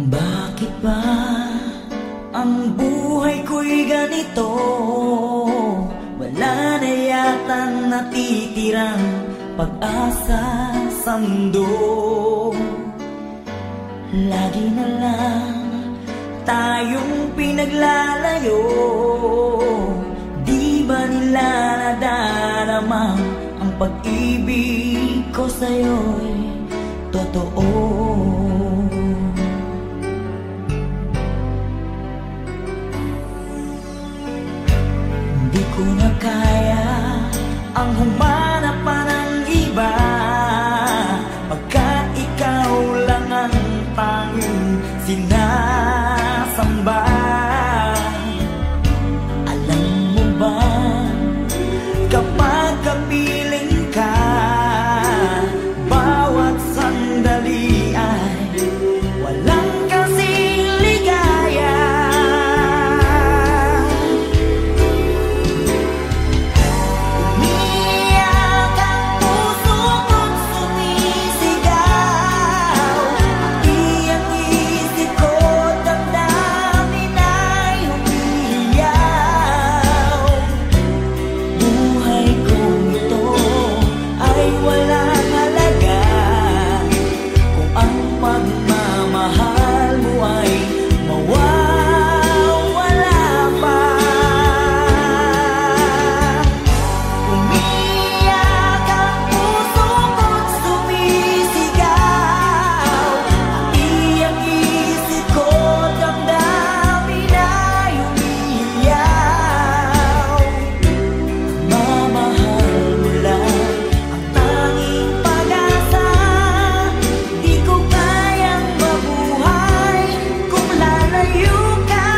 Bakit ba ang buhay ko'y ganito? Wala na yatang natitirang pag-asa sa mundo. Lagi na lang tayong pinaglalayo. Di ba nila nadarama ang pag-ibig ko sa'yo'y totoo? Di ko na kaya ang humanap pa ng iba, pagkat ikaw lang ang tanging sinasamba. Alam mo ba, kapag kapiling ka, bawat sandali ay walang kasing ligaya. Umiyak ang puso ko't sumisigaw, pati ang isip ko, damdamin ay umiiyaw. Buhay kong ito ay walang halaga kung ang pagmamahal mo ay mawawala pa. Umiyak ang puso ko't sumisigaw, pati ang isip ko, damdamin ay umiiyaw. Mamahal mo lang ang tanging pag-asa. Di ko kayang mabuhay kung lalayo ka.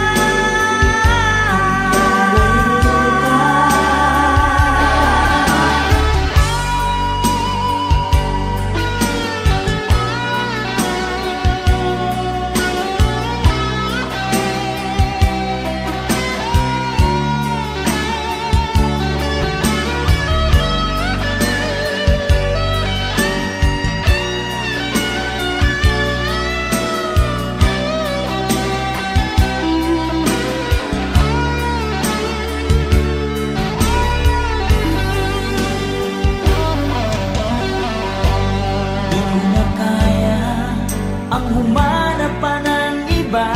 Di ko na kaya ang humanap pa ng iba,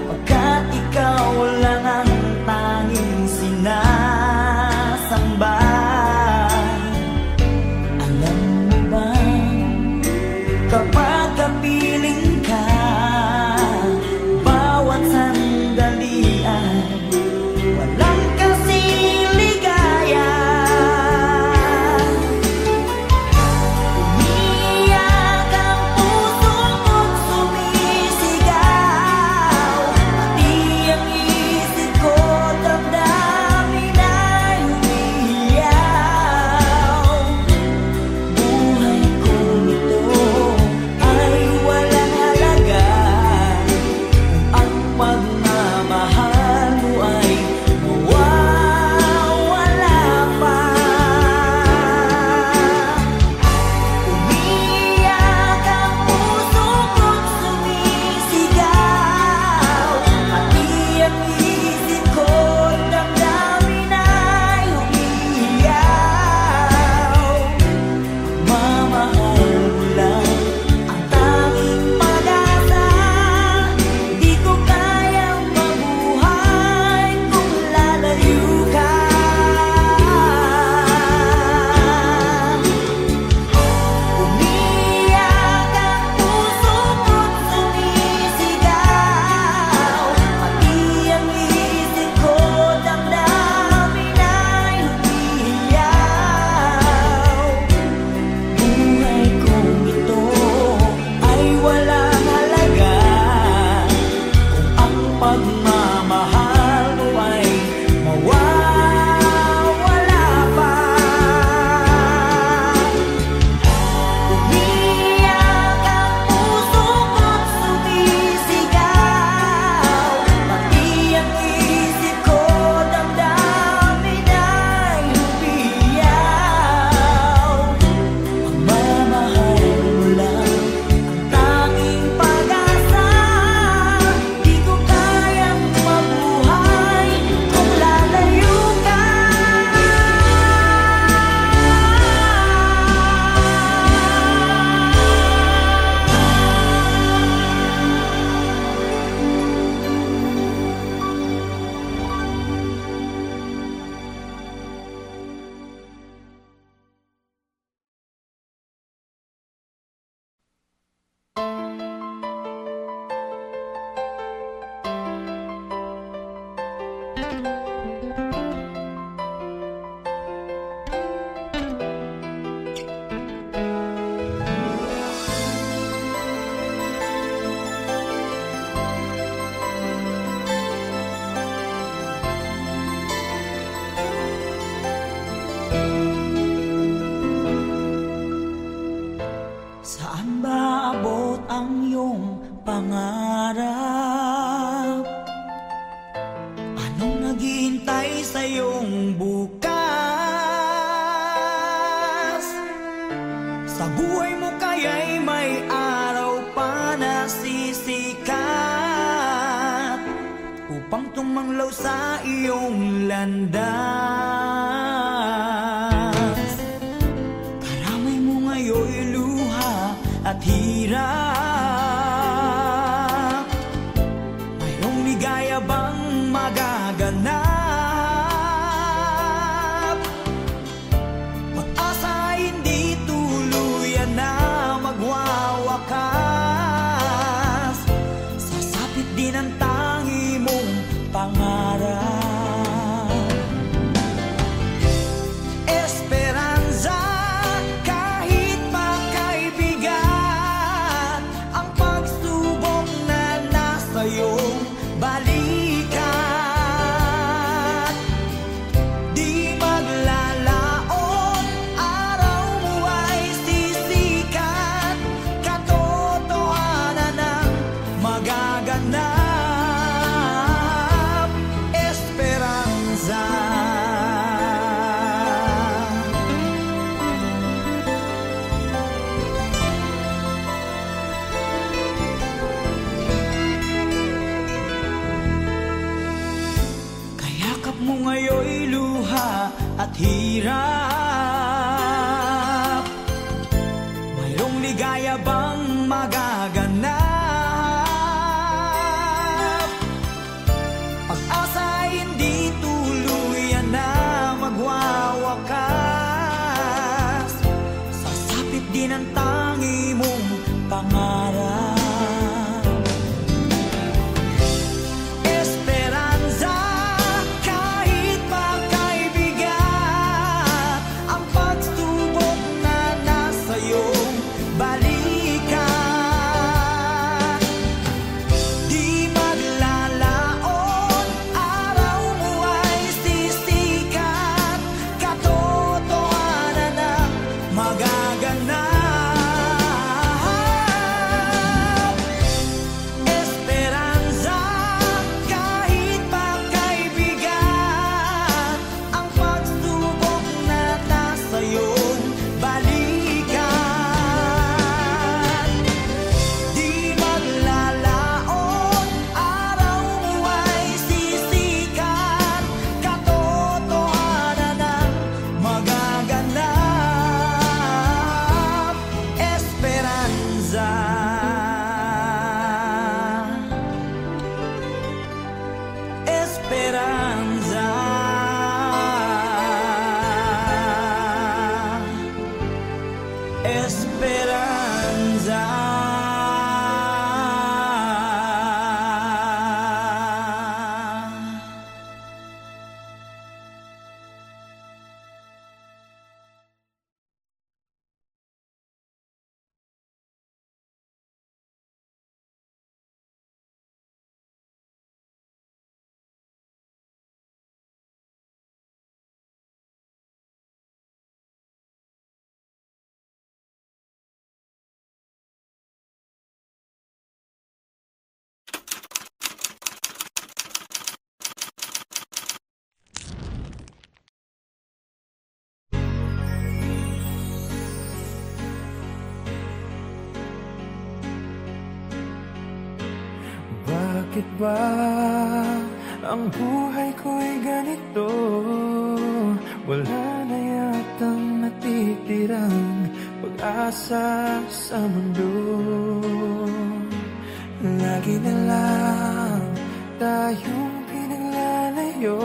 pagkat ikaw lang ang tanging sinasamba. Alam mo ba, kapag kapiling ka, bawat sandali ay walang kasing ligaya. Umiyak ang puso pangarap. Anong naghihintay sa iyong bukas? Sa buhay mo kaya'y may araw pa na sisikat upang tumanglaw sa iyong landas. Karamay mo ngayon'y luha at hirap. Mayroong ligaya bang magaganap? Pag-asa ay hindi tuluyan na magwawakas. Sasapit din ang tangi mong pangarap. Esperanza, kahit makaibigan, ang pagsubok na nasa iyong balikat. Di maglalaon, araw mo ay sisikat. Katotohanan ang magaganap. Esperanza. Kayakap mo ngayon'y luha at hirap. Mayroong ligaya bang magaganap? Pag-asa ay hindi tuluyan na magwawakas. Sasapit din ang tangi mong pangarap. Esperanza, kahit makaibigan, ang pagsubok na nasa iyong balikat. Di maglalaon, araw mo ay sisikat. Katotohanan ang magaganap. Esperanza, kahit makaibigan, ang pagsubok na nasa iyong balikat. Di maglalaon, araw mo ay sisikat. Katotohanan ang magaganap. Esperanza. Esperanza. Esperanza. Bakit ba ang buhay ko'y ganito? Wala na yatang natitirang pag-asa sa mundo. Lagi na lang tayong pinaglalayo.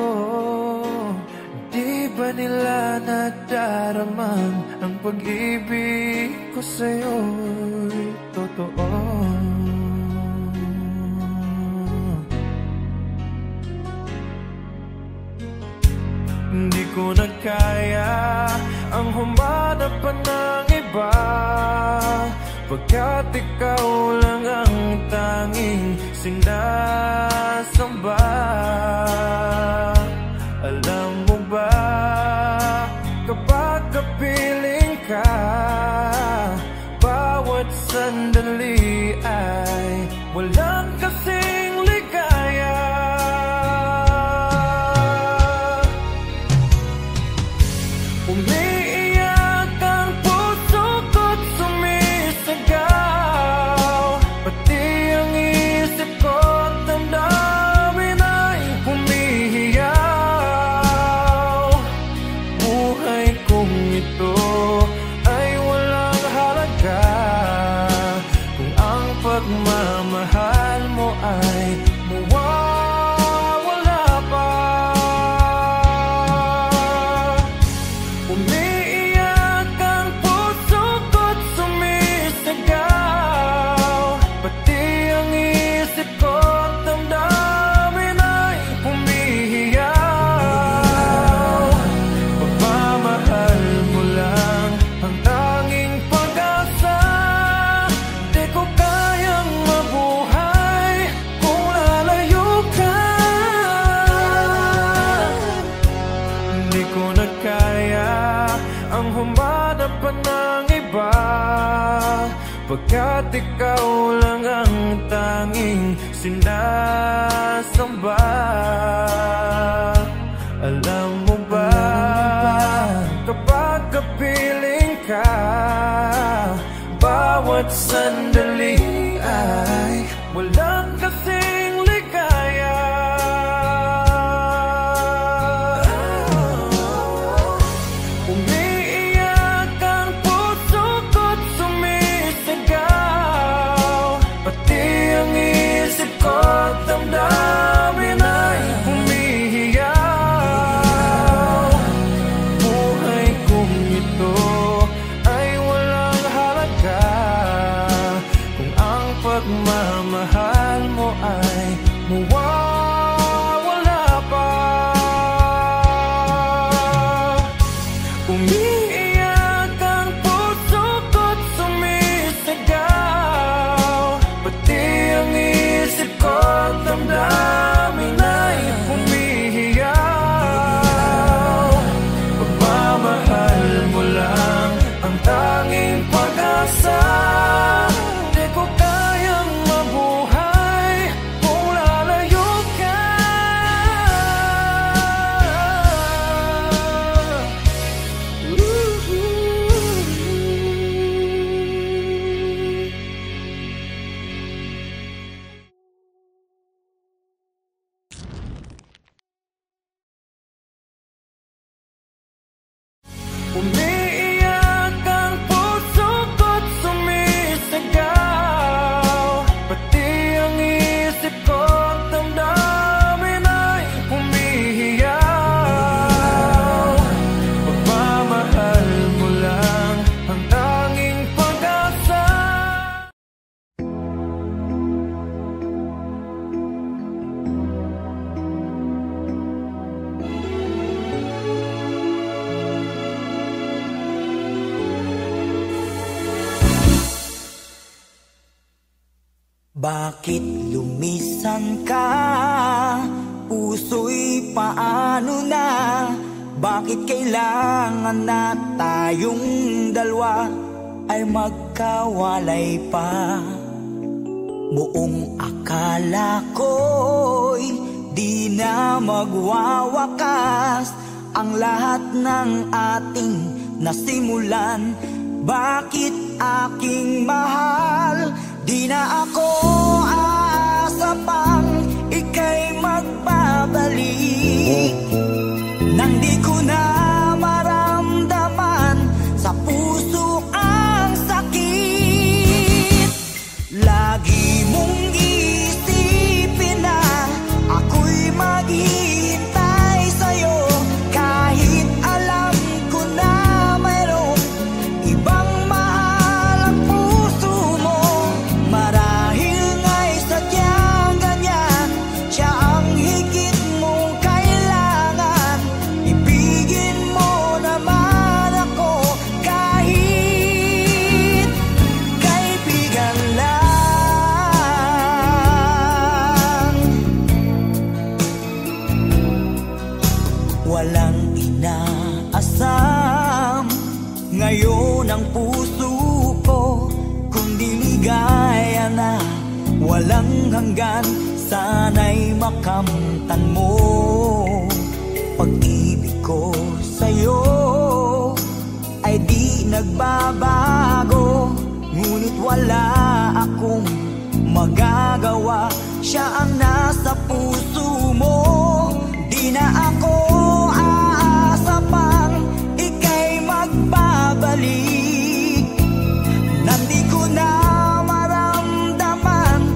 Di ba nila nadaramang ang pag-ibig ko sa'yo'y totoo? Hindi ko na kaya ang humanap pa ng iba, pagkat ikaw lang ang tanging sinasamba. Alam mo ba, kapag kapiling ka, bawat sandali ay pagmamahal mo ay mawawala pa. Umiiyak ang puso ko't sumisigaw, pati ang isip ko't damdamin ay humihiyaw. Pagmamahal mo lang ang tanging pag-asa, di ko kayang mabuhay kung lalayo ka. Hindi ko na kaya ang humanap pa ng iba, pagkat ikaw lang ang tanging sinasamba. Alam mo ba, kapag kapiling ka, bawat sandali ay walang kasing ligaya. Umiiyak ang puso ko't sumisigaw, pati ang isip ko't damdamin ay humihiyaw. Buhay kong ito ay walang halaga kung ang pagmamahal mo ay mawawala pa. Umiiyak ang puso ko't sumisigaw, pati ang isip ko't damdamin ay humihiyaw. Pagmamahal mo lang ang tanging pag-asa, di ko kayang mabuhay kung lalayo ka. Umiiyak ang puso ko't sumisigaw, pati ang isip ko't damdamin ay humihiyaw. Pagmamahal mo lang ang tanging pag-asa. Bakit lumisan ka? Puso'y paano na? Bakit kailangan na tayong dalawa ay magkawalay pa? Buong akala ko'y di na magwawakas ang lahat ng ating nasimulan. Bakit aking mahal? Di na ako aasa pang ika'y magbabalik, nang di ko na maramdaman sa puso ang sakit. Lagi mong isipin na ako'y maghihintay sa'yo, kahit alam ko na mayroong ibang mahal ang puso mo. Marahil nga'y sadyang ganyan, siya ang higit mong kailangan. Ibigin mo naman ako kahit kaibigan lang. Walang inaasam ngayon ang puso ko, kundi ligaya na walang hanggan. Sana'y makamtan mo pag-ibig ko sa'yo ay di nagbabago, ngunit wala akong magagawa. Siya ang nasa puso mo. Di na ako aasa pang ika'y magbabalik, nang di ko na maramdaman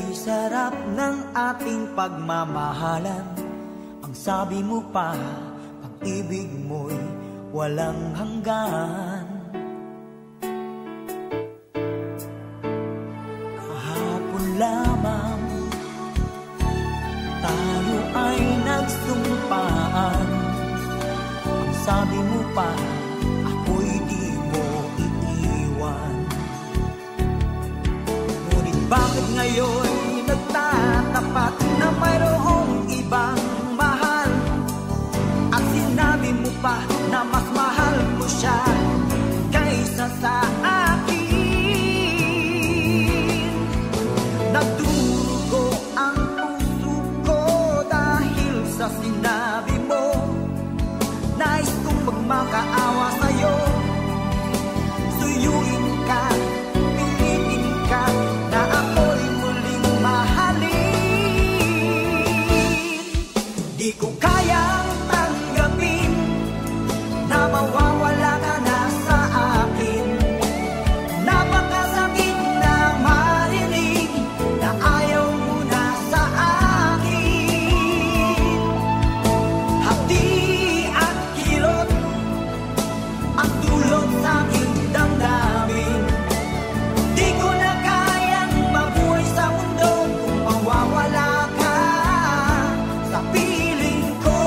Kay sarap ng ating pagmamahalan. Ang sabi mo pa, pag-ibig mo'y walang hanggan. Kahapon lamang tayo ay nagsumpaan. Ang sabi mo pa, ako'y di mo iiwan. Ngunit bakit ngayon nagtatapat na mayroong ibang mahal? At sinabi mo pa na mas mahal mo siya kaysa sa akin. Nagdurugo ang puso ko dahil sa sinabi mo. Nais kong magmakaawa sa'yo. Suyuin ka, pilitin ka, na ako'y muling mahalin. Di ko kayang tanggapin na mawawala ka na sa akin. Napakasakit na marinig na ayaw mo na sa akin. Hapdi at kilot ang dulot sa aking damdamin. Di ko na kayang mabuhay sa mundo kung mawawala ka sa piling ko.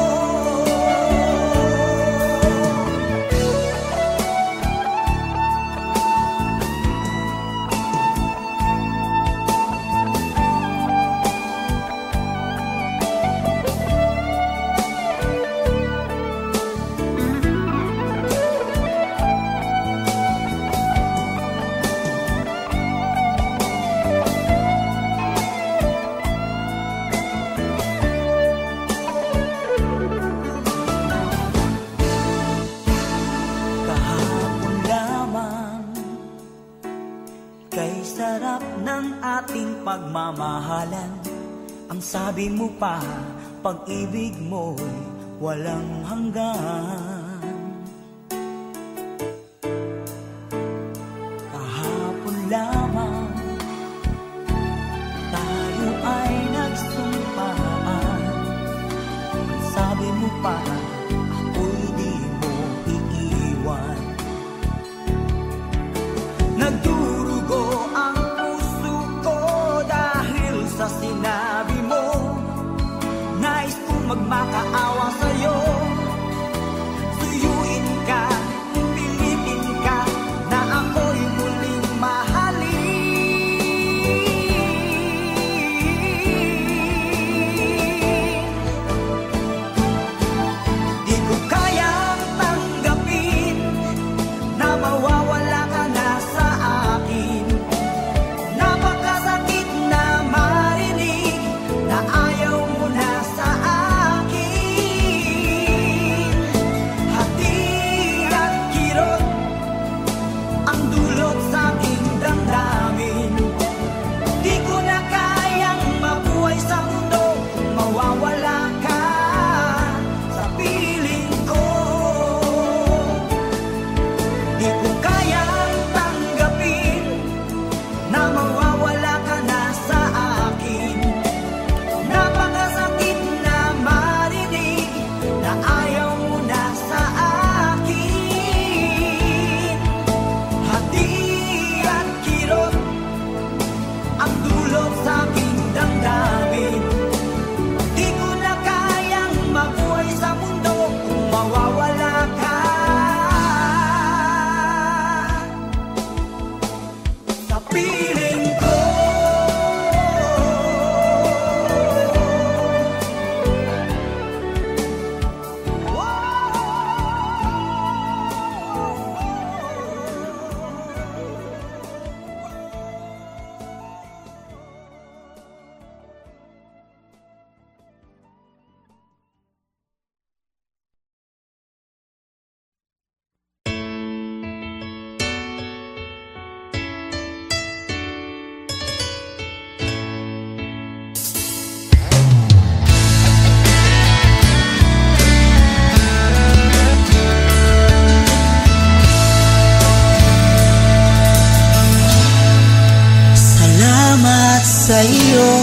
Kahapon lamang, kay sarap ng ating pagmamahalan. Ang sabi mo pa, pag-ibig mo'y walang hanggan. Kahapon lamang tayo ay nagsumpaan. Ang sabi mo pa, ako'y di mo iiwan. Nagdurugo ang puso ko dahil sa sinabi mo. Nais kong magmakaawa sa'yo. Suyuin ka, pilitin ka, na ako'y muling mahalin. sa'yo,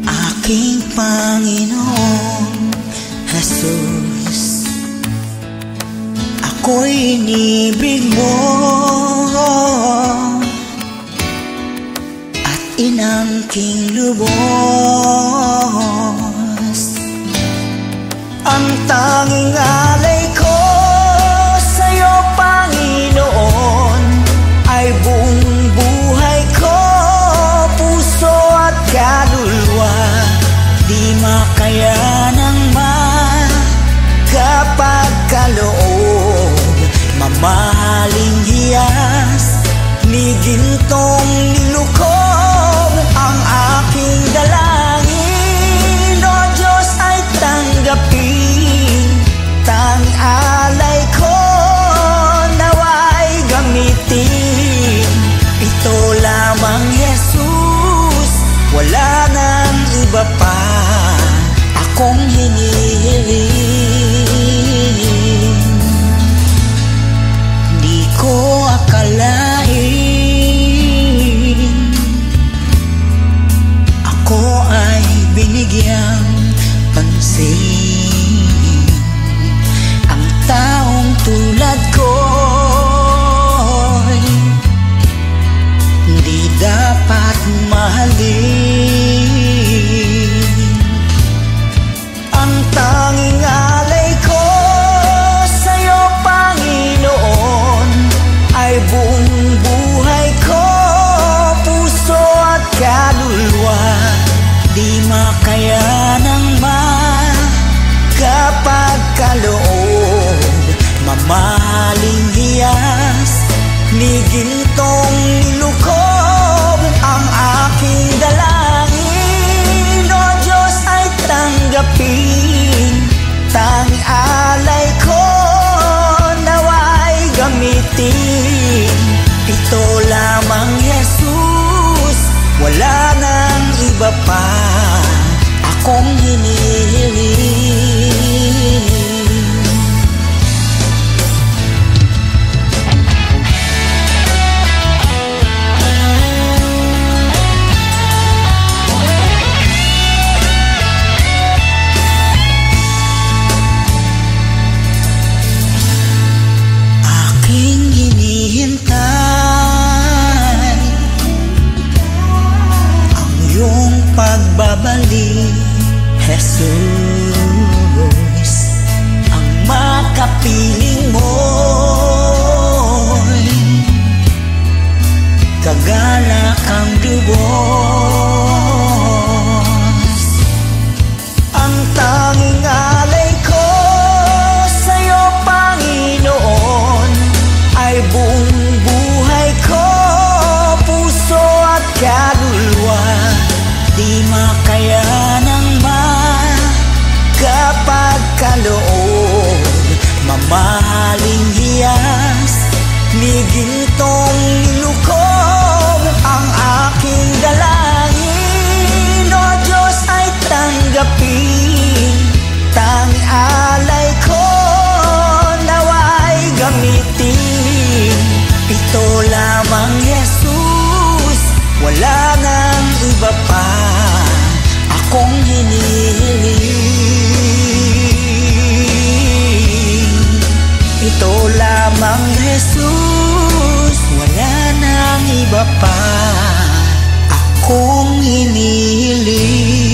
aking Panginoong Jesus. Ako'y inibig mo at inangking lubos. Ang tanging alay ko sa'yo, Panginoon, ay buong buhay ko, puso at kaluluwa. Di makaya ng magkapagkaloob, mamahaling hiyas ni gintong nilukob. Ang aking dalangin, O Diyos, ay tanggapin. Tang alay ko nawa'y gamitin. Ito lamang, Jesus, wala nang iba pa akong hinihiling. Di ko akalain ako ay binigyang pansin. Ang taong tulad ko'y di dapat mahalin. Ang tanging alay ko sa'yo, Panginoon, ay buong buhay ko, puso at kaluluwa. Di makaya ng magkapagkaloob, mamahaling hiyas ni gintong nilukob. Ang aking dalangin, O Diyos, ay tanggapin. Tang alay ko nawa'y gamitin. Ito lamang, Jesus, wala nang iba pa akong hinihiling. Aking hinihintay ang iyong pagbabalik, Jesus. Ang makapiling mo'y kagalak ang lubos. Ang tanging alay ko sa'yo, Panginoon, ay buong buhay ko, puso at kaluluwa. Di makaya ng magkapagkaloob, mamahaling hiyas ni gintong nilukob. Ang aking dalangin, O Diyos, ay tanggapin. Tang alay ko nawa'y gamitin. Ito lamang, Jesus, wala nang iba pa akong hinihiling. Ito lamang, Jesus, wala nang iba pa akong hinihiling.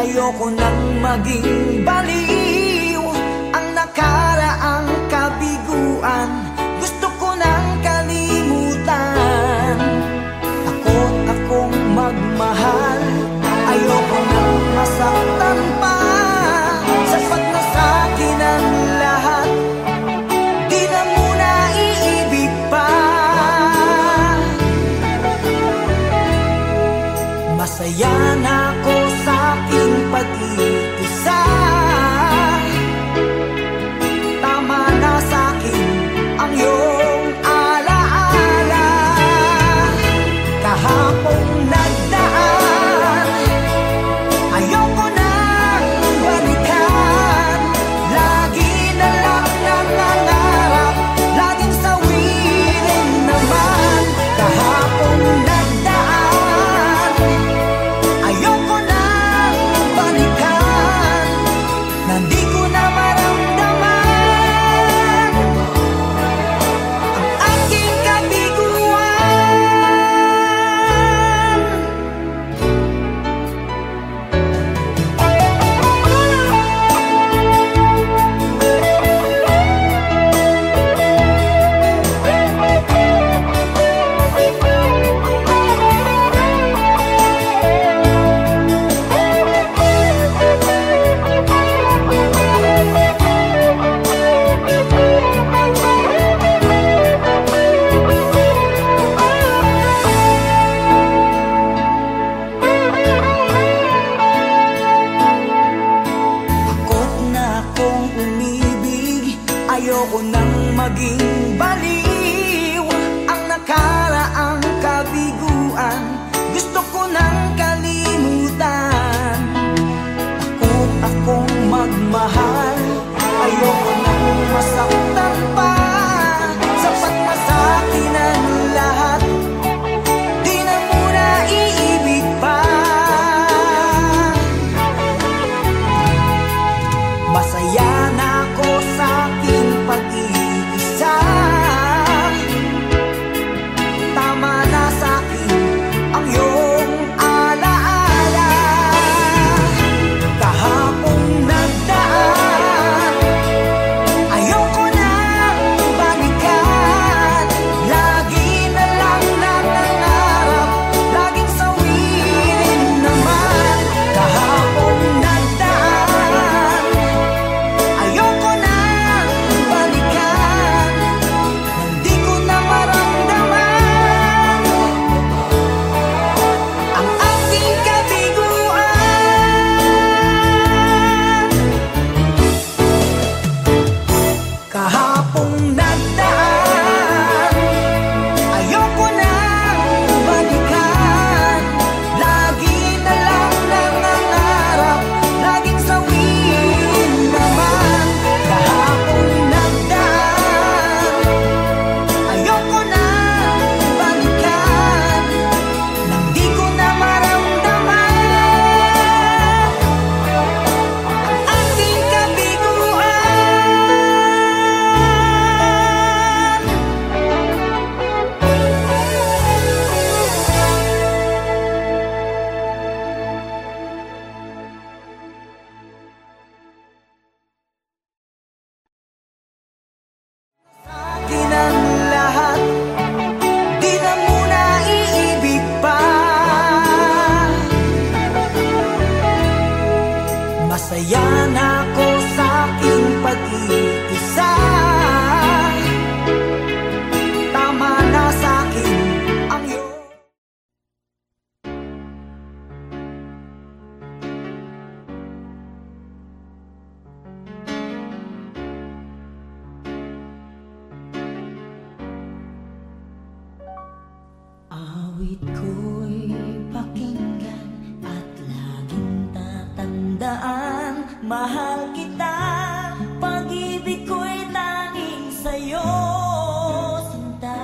Ayoko nang maging baliw. Ang nakaraang kabiguan gusto ko nang kalimutan. Takot akong magmahal, ayoko nang masaktan pa. Sapat na sa'kin ang lahat, di na muna iibig pa. Awit ko'y pakinggan at laging tatandaan, mahal kita, pag-ibig ko'y tanging sa'yo, sinta.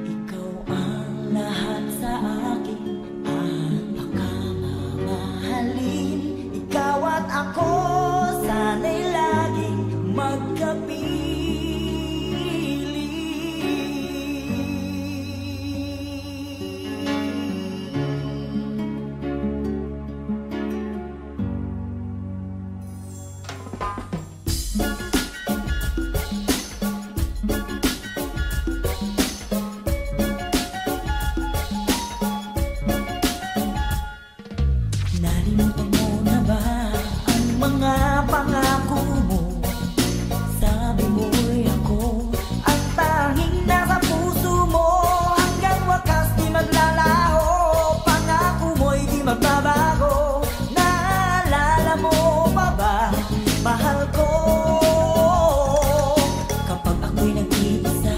Ikaw ang lahat sa akin at baka mamahalin. Ikaw at ako, sana'y laging magkapit. Nalimutan mo na ba ang mga pangako mo? Sabi mo'y ako ang tanging nasa puso mo. Hanggang wakas di maglalaho, pangako mo'y di magbabago. Naalala mo pa ba, mahal ko? Kapag ako'y nag-iisa,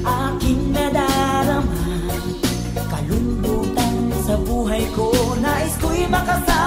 aking nadarama kalungkutan sa buhay ko. Nais ko'y makasama